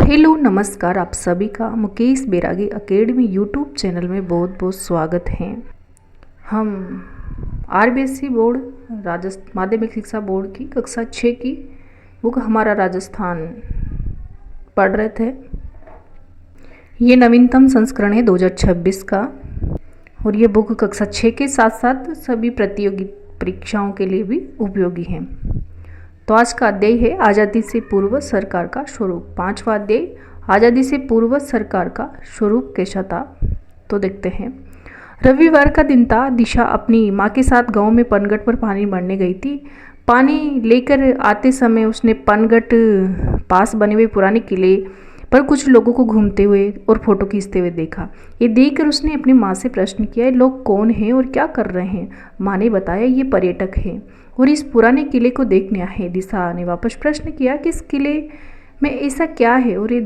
Hello नमस्कार, आप सभी का मुकेश बैरागी एकेडमी यूट्यूब चैनल में बहुत बहुत स्वागत है। हम आरबीएसई बोर्ड राजस्थान माध्यमिक शिक्षा बोर्ड की कक्षा 6 की बुक हमारा राजस्थान पढ़ रहे थे। ये नवीनतम संस्करण है 2026 का और ये बुक कक्षा 6 के साथ साथ सभी प्रतियोगी परीक्षाओं के लिए भी उपयोगी है। तो आज का अध्याय है आज़ादी से पूर्व सरकार का स्वरूप। 5वां अध्याय आज़ादी से पूर्व सरकार का स्वरूप कैसा था, तो देखते हैं। रविवार का दिन था। दिशा अपनी माँ के साथ गांव में पनघट पर पानी भरने गई थी। पानी लेकर आते समय उसने पनघट पास बने हुए पुराने किले पर कुछ लोगों को घूमते हुए और फोटो खींचते हुए देखा। ये देखकर उसने अपनी माँ से प्रश्न किया, ये लोग कौन हैं और क्या कर रहे हैं? माँ ने बताया, ये पर्यटक हैं और इस पुराने किले को देखने आए हैं। दिशा ने वापस प्रश्न किया कि इस किले में ऐसा क्या है और ये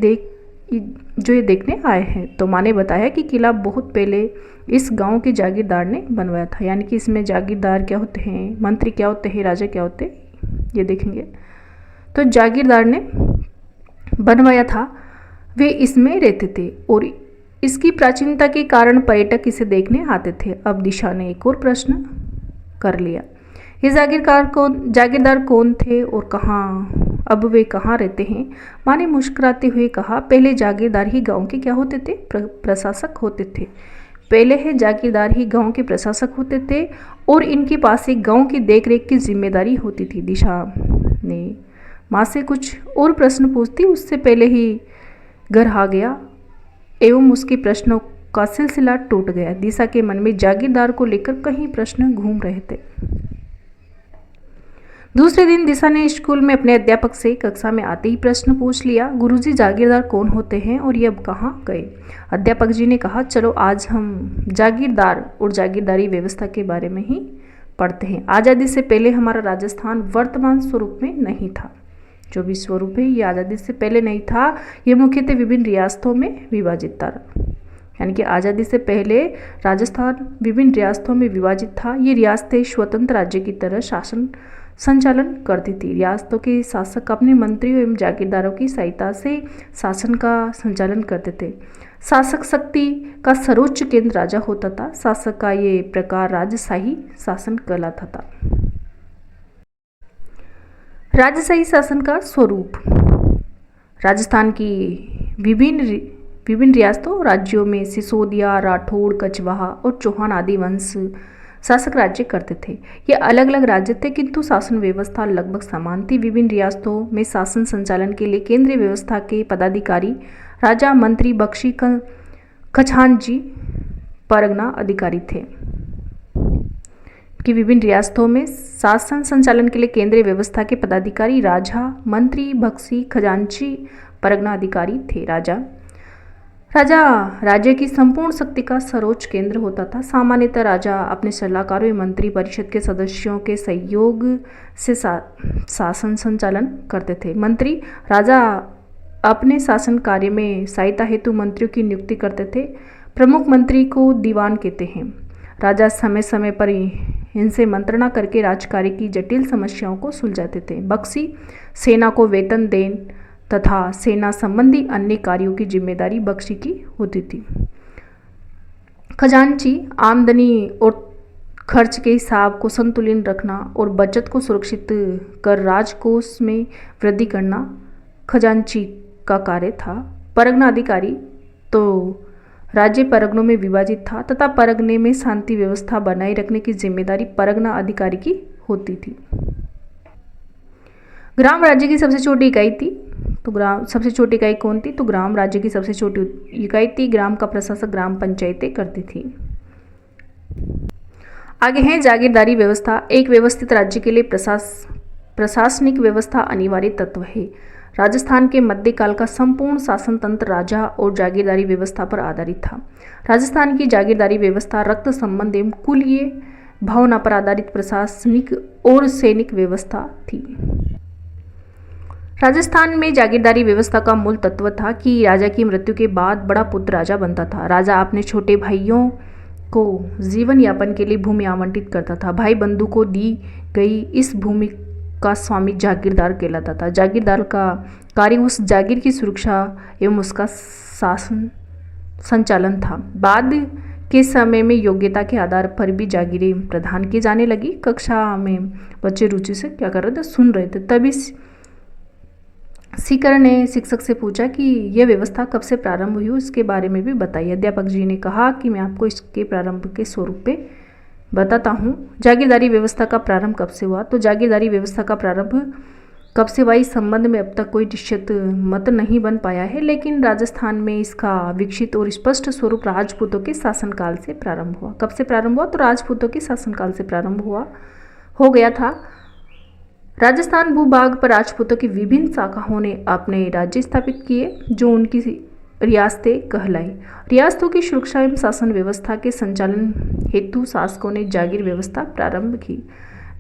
देखने आए हैं? तो माँ ने बताया कि किला बहुत पहले इस गांव के जागीरदार ने बनवाया था। यानी कि इसमें जागीरदार क्या होते हैं, मंत्री क्या होते हैं, राजा क्या होते हैं, ये देखेंगे। तो जागीरदार ने बनवाया था, वे इसमें रहते थे और इसकी प्राचीनता के कारण पर्यटक इसे देखने आते थे। अब दिशा ने एक और प्रश्न कर लिया, ये जागीरदार कौन थे और अब वे कहाँ रहते हैं? माँ ने मुस्कुराते हुए कहा, पहले जागीरदार ही गांव के क्या होते थे? प्रशासक होते थे। पहले है जागीरदार ही गांव के प्रशासक होते थे और इनके पास एक गांव की देखरेख की जिम्मेदारी होती थी। दिशा ने माँ से कुछ और प्रश्न पूछती उससे पहले ही घर आ गया एवं उसके प्रश्नों का सिलसिला टूट गया। दिशा के मन में जागीरदार को लेकर कई प्रश्न घूम रहे थे। दूसरे दिन दिशा ने स्कूल में अपने अध्यापक से कक्षा में आते ही प्रश्न पूछ लिया, गुरुजी जागीरदार कौन होते हैं और ये अब कहाँ गए? अध्यापक जी ने कहा, चलो आज हम जागीरदार और जागीरदारी व्यवस्था के बारे में ही पढ़ते हैं। आज़ादी से पहले हमारा राजस्थान वर्तमान स्वरूप में नहीं था। जो भी स्वरूप है ये आज़ादी से पहले नहीं था। ये मुख्यतः विभिन्न रियासतों में विभाजित था। यानी कि आज़ादी से पहले राजस्थान विभिन्न रियासतों में विभाजित था। ये रियासतें स्वतंत्र राज्य की तरह संचालन करती थी। रियासतों के शासक अपने मंत्रियों एवं जागीरदारों की सहायता से शासन का संचालन करते थे। शासक शक्ति का सर्वोच्च केंद्र राजा होता था। शासक का ये प्रकार राजशाही शासन कहलाता था। राजशाही शासन का स्वरूप। राजस्थान की विभिन्न रियासतों राज्यों में सिसोदिया, राठौड़, कछवाहा और चौहान आदि वंश शासक राज्य करते थे। ये अलग अलग राज्य थे किंतु शासन व्यवस्था लगभग समान थी। विभिन्न रियासतों में शासन संचालन के लिए केंद्रीय व्यवस्था के पदाधिकारी राजा, मंत्री, बख्शी, खजांची, परगना अधिकारी थे। कि विभिन्न रियासतों में शासन संचालन के लिए केंद्रीय व्यवस्था के पदाधिकारी राजा, मंत्री, बख्शी, खजांची, परगना अधिकारी थे। राजा राज्य की संपूर्ण शक्ति का सर्वोच्च केंद्र होता था। सामान्यतः राजा अपने सलाहकारों एवं मंत्री परिषद के सदस्यों के सहयोग से शासन संचालन करते थे। मंत्री राजा अपने शासन कार्य में सहायता हेतु मंत्रियों की नियुक्ति करते थे। प्रमुख मंत्री को दीवान कहते हैं। राजा समय समय पर इनसे मंत्रणा करके राजकार्य की जटिल समस्याओं को सुलझाते थे। बख्शी सेना को वेतन देन तथा सेना संबंधी अन्य कार्यों की जिम्मेदारी बख्शी की होती थी। खजांची आमदनी और खर्च के हिसाब को संतुलित रखना और बचत को सुरक्षित कर राजकोष में वृद्धि करना खजांची का कार्य था। परगना अधिकारी तो राज्य परगनों में विभाजित था तथा परगने में शांति व्यवस्था बनाए रखने की जिम्मेदारी परगना अधिकारी की होती थी। ग्राम राज्य की सबसे छोटी इकाई थी। तो सबसे छोटी इकाई कौन थी? तो ग्राम राज्य की सबसे छोटी इकाई थी। ग्राम का प्रशासक ग्राम पंचायतें करती थी। आगे है जागीरदारी व्यवस्था। एक व्यवस्थित राज्य के लिए प्रशासनिक व्यवस्था अनिवार्य तत्व है। राजस्थान के मध्यकाल का संपूर्ण शासन तंत्र राजा और जागीरदारी व्यवस्था पर आधारित था। राजस्थान की जागीरदारी व्यवस्था रक्त संबंध एवं कुलीय भावना पर आधारित प्रशासनिक और सैनिक व्यवस्था थी। राजस्थान में जागीरदारी व्यवस्था का मूल तत्व था कि राजा की मृत्यु के बाद बड़ा पुत्र राजा बनता था। राजा अपने छोटे भाइयों को जीवन यापन के लिए भूमि आवंटित करता था। भाई बंधु को दी गई इस भूमि का स्वामी जागीरदार कहलाता था। जागीरदार का कार्य उस जागीर की सुरक्षा एवं उसका शासन संचालन था। बाद के समय में योग्यता के आधार पर भी जागीरें प्रदान की जाने लगी। कक्षा में बच्चे रुचि से क्या कर रहे थे, सुन रहे थे। तभी सीकर ने शिक्षक से पूछा कि यह व्यवस्था कब से प्रारंभ हुई, उसके बारे में भी बताइए। अध्यापक जी ने कहा कि मैं आपको इसके प्रारंभ के स्वरूप पे बताता हूँ। जागीरदारी व्यवस्था का प्रारंभ कब से हुआ, तो जागीरदारी व्यवस्था का प्रारंभ कब से हुआ इस संबंध में अब तक कोई निश्चित मत नहीं बन पाया है, लेकिन राजस्थान में इसका विकसित और स्पष्ट स्वरूप राजपूतों के शासनकाल से प्रारंभ हुआ। कब से प्रारंभ हुआ, तो राजपूतों के शासनकाल से प्रारंभ हो गया था। राजस्थान भूभाग पर राजपूतों की विभिन्न शाखाओं ने अपने राज्य स्थापित किए, जो उनकी रियासतें कहलाई। रियासतों की सुरक्षा एवं शासन व्यवस्था के संचालन हेतु शासकों ने जागीर व्यवस्था प्रारंभ की।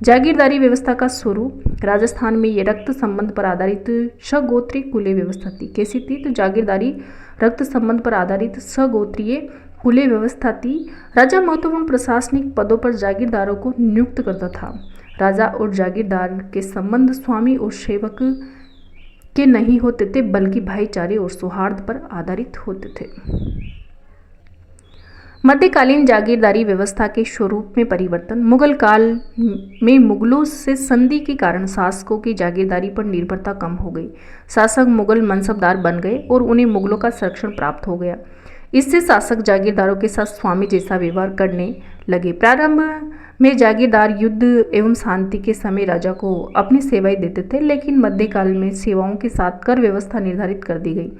जागीरदारी व्यवस्था का स्वरूप राजस्थान में ये रक्त संबंध पर आधारित सगोत्रीय कुलीय व्यवस्था थी। कैसी थी, तो जागीरदारी रक्त संबंध पर आधारित सगोत्रीय कुलीय व्यवस्था थी। राजा महत्वपूर्ण प्रशासनिक पदों पर जागीरदारों को नियुक्त करता था। राजा और जागीरदार के संबंध स्वामी और सेवक के नहीं होते थे, बल्कि भाईचारे और सौहार्द पर आधारित होते थे। मध्यकालीन जागीरदारी व्यवस्था के स्वरूप में परिवर्तन। मुगल काल में मुगलों से संधि के कारण शासकों की जागीरदारी पर निर्भरता कम हो गई। शासक मुगल मनसबदार बन गए और उन्हें मुगलों का संरक्षण प्राप्त हो गया। इससे शासक जागीरदारों के साथ स्वामी जैसा व्यवहार करने लगे। प्रारंभ में जागीरदार युद्ध एवं शांति के समय राजा को अपनी सेवाएं देते थे, लेकिन मध्यकाल में सेवाओं के साथ कर व्यवस्था निर्धारित कर दी गई,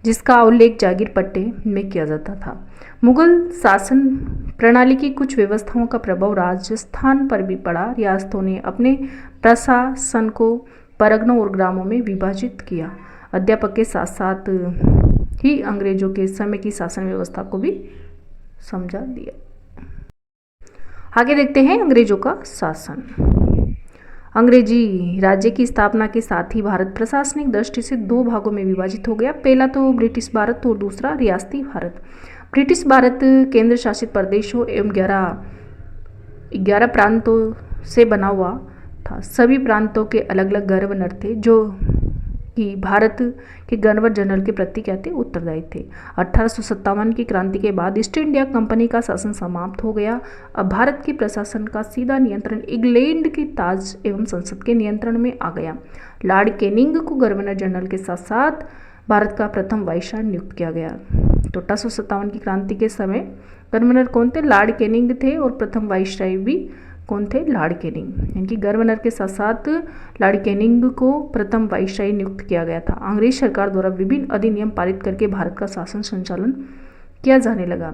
जिसका उल्लेख जागीर पट्टे में किया जाता था। मुगल शासन प्रणाली की कुछ व्यवस्थाओं का प्रभाव राजस्थान पर भी पड़ा। रियासतों ने अपने प्रशासन को परगनों और ग्रामों में विभाजित किया। अध्यापक के साथ साथ ही अंग्रेजों के समय की शासन व्यवस्था को भी समझा दिया। आगे देखते हैं अंग्रेजों का शासन। अंग्रेजी राज्य की स्थापना के साथ ही भारत प्रशासनिक दृष्टि से दो भागों में विभाजित हो गया। पहला तो ब्रिटिश भारत और दूसरा रियासती भारत। ब्रिटिश भारत केंद्र शासित प्रदेशों एवं 11 प्रांतों से बना हुआ था। सभी प्रांतों के अलग अलग गवर्नर थे, जो कि भारत के गवर्नर जनरल के प्रति क्या थे, उत्तरदायी थे। 1857 की क्रांति के बाद ईस्ट इंडिया कंपनी का शासन समाप्त हो गया। अब भारत के प्रशासन का सीधा नियंत्रण इंग्लैंड के ताज एवं संसद के नियंत्रण में आ गया। लॉर्ड कैनिंग को गवर्नर जनरल के साथ साथ भारत का प्रथम वायसराय नियुक्त किया गया। तो 1857 की क्रांति के समय गवर्नर कौन थे, लॉर्ड कैनिंग थे, और प्रथम वायसराय भी कौन थे, लॉर्ड कैनिंग। इनकी गवर्नर के साथ साथ लॉर्ड कैनिंग को प्रथम वायसराय नियुक्त किया गया था। अंग्रेज सरकार द्वारा विभिन्न अधिनियम पारित करके भारत का शासन संचालन किया जाने लगा।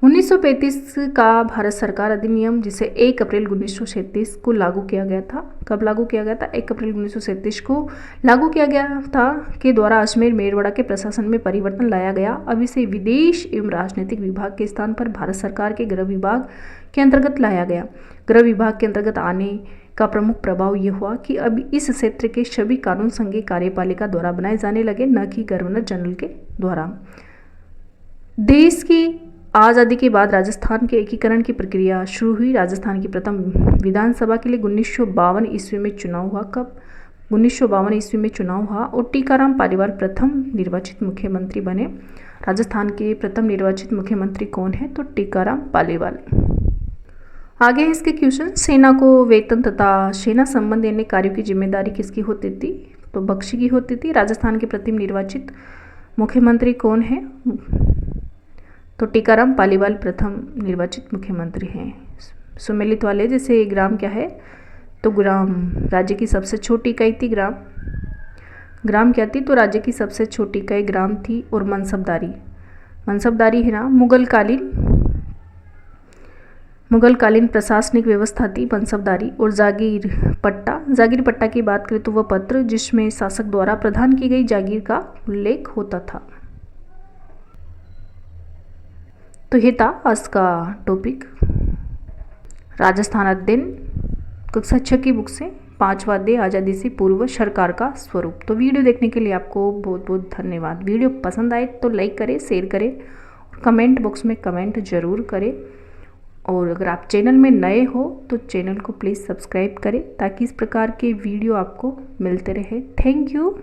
1935 का भारत सरकार अधिनियम, जिसे 1 अप्रैल 1937 को लागू किया गया था। कब लागू किया गया था, 1 अप्रैल 1937 को लागू किया गया था, के द्वारा अजमेर मेरवाड़ा के प्रशासन में परिवर्तन लाया गया। अब इसे विदेश एवं राजनीतिक विभाग के स्थान पर भारत सरकार के गृह विभाग के अंतर्गत लाया गया। गृह विभाग के अंतर्गत आने का प्रमुख प्रभाव यह हुआ कि अब इस क्षेत्र के सभी कानून संघीय कार्यपालिका द्वारा बनाए जाने लगे, न कि गवर्नर जनरल के द्वारा। देश की आज़ादी के बाद राजस्थान के एकीकरण की प्रक्रिया शुरू हुई। राजस्थान की प्रथम विधानसभा के लिए 1952 ईस्वी में चुनाव हुआ। कब, 1952 ईस्वी में चुनाव हुआ और टीकाराम पालीवाल प्रथम निर्वाचित मुख्यमंत्री बने। राजस्थान के प्रथम निर्वाचित मुख्यमंत्री कौन है, तो टीकाराम पालीवाल। आगे है इसके क्वेश्चन। सेना को वेतन तथा सेना संबंधी अन्य कार्यों की जिम्मेदारी किसकी होती थी, तो बख्शी की होती थी। राजस्थान के प्रथम निर्वाचित मुख्यमंत्री कौन है, तो टीकाराम पालीवाल प्रथम निर्वाचित मुख्यमंत्री हैं। सुमेलित वाले जैसे ग्राम क्या है, तो ग्राम राज्य की सबसे छोटी इकाई थी। ग्राम क्या थी, तो राज्य की सबसे छोटी इकाई ग्राम थी। और मनसबदारी है ना, मुगलकालीन प्रशासनिक व्यवस्था थी मनसबदारी। और जागीर पट्टा की बात करें तो वह पत्र जिसमें शासक द्वारा प्रदान की गई जागीर का उल्लेख होता था। तो ये था आज का टॉपिक राजस्थान अध्ययन कक्षा 6 की बुक से 5वां अध्याय आज़ादी से पूर्व सरकार का स्वरूप। तो वीडियो देखने के लिए आपको बहुत बहुत धन्यवाद। वीडियो पसंद आए तो लाइक करें, शेयर करें और कमेंट बॉक्स में कमेंट जरूर करें। और अगर आप चैनल में नए हो तो चैनल को प्लीज़ सब्सक्राइब करें ताकि इस प्रकार के वीडियो आपको मिलते रहे। Thank you.